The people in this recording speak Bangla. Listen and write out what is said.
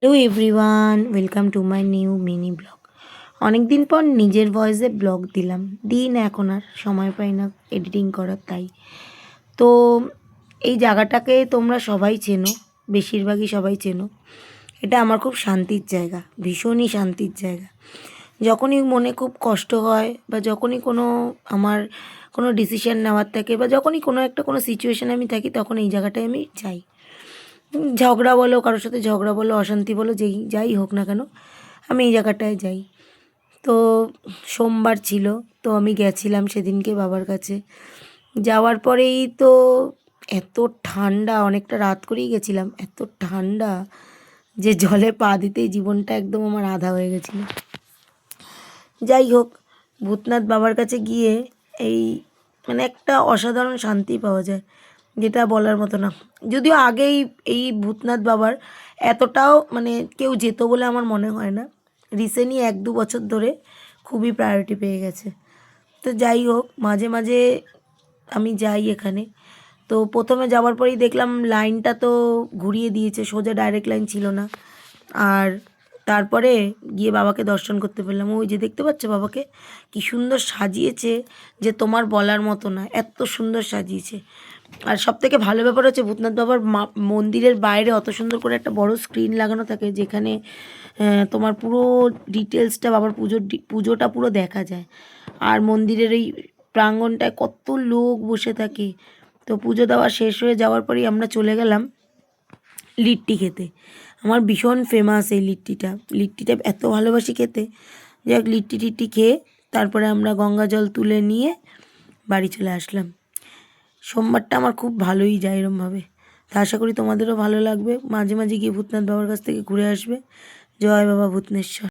Hello everyone, welcome to my new mini blog. অনেক দিন পর নিজের ভয়েসে ব্লগ দিলাম। দিন এখন আর সময় পাই না এডিটিং করার, তাই তো এই জায়গাটাকে তোমরা সবাই চেনো, বেশিরভাগই সবাই চেনো। এটা আমার খুব শান্তির জায়গা, ভীষণই শান্তির জায়গা। যখনই মনে খুব কষ্ট হয় বা যখনই আমার কোনো ডিসিশন নেওয়ার থাকে বা যখনই কোনো সিচুয়েশানে আমি থাকি, তখন এই জায়গাটায় আমি যাই। ঝগড়া বলো, কারোর সাথে ঝগড়া বলো, অশান্তি বলো, যাই হোক না কেন, আমি এই জায়গাটায় যাই। তো সোমবার ছিল, তো আমি গেছিলাম সেদিনকে বাবার কাছে। যাওয়ার পরেই তো এত ঠান্ডা, অনেকটা রাত করেই গেছিলাম, এত ঠান্ডা যে জলে পা দিতেই জীবনটা একদম আমার আধা হয়ে গেছিলো। যাই হোক, ভূতনাথ বাবার কাছে গিয়ে এই একটা অসাধারণ শান্তি পাওয়া যায়, যেটা বলার মতো না। যদিও আগেই এই ভূতনাথ বাবার এতটাও কেউ যেত বলে আমার মনে হয় না। রিসেন্টলি 1-2 বছর ধরে খুবই প্রায়োরিটি পেয়ে গেছে। তো যাই হোক, মাঝে মাঝে আমি যাই এখানে। তো প্রথমে যাওয়ার পরেই দেখলাম লাইনটা তো ঘুরিয়ে দিয়েছে, সোজা ডাইরেক্ট লাইন ছিল না। আর তারপরে গিয়ে বাবাকে দর্শন করতে পারলাম। ওই যে দেখতে পাচ্ছ বাবাকে কি সুন্দর সাজিয়েছে, যে তোমার বলার মতো না, এত সুন্দর সাজিয়েছে। আর সবথেকে ভালো ব্যাপার হচ্ছে ভূতনাথ বাবার মন্দিরের বাইরে অত সুন্দর করে একটা বড় স্ক্রিন লাগানো থাকে, যেখানে তোমার পুরো ডিটেলসটা, বাবার পুজোটা পুরো দেখা যায়। আর মন্দিরের এই প্রাঙ্গণটায় কত লোক বসে থাকে। তো পুজো দেওয়া শেষ হয়ে যাওয়ার পরেই আমরা চলে গেলাম লিট্টি খেতে। আমার ভীষণ ফেমাস এই লিট্টিটা এত ভালোবাসি খেতে। যাক, লিট্টি টিট্টি খেয়ে তারপরে আমরা গঙ্গা জল তুলে নিয়ে বাড়ি চলে আসলাম। সোমবারটা আমার খুব ভালোই যায় এরমভাবে। তা আশা করি তোমাদেরও ভালো লাগবে। মাঝে মাঝে গিয়ে ভূতনাথ বাবার কাছ থেকে ঘুরে আসবে। জয় বাবা ভূতনেশ্বর।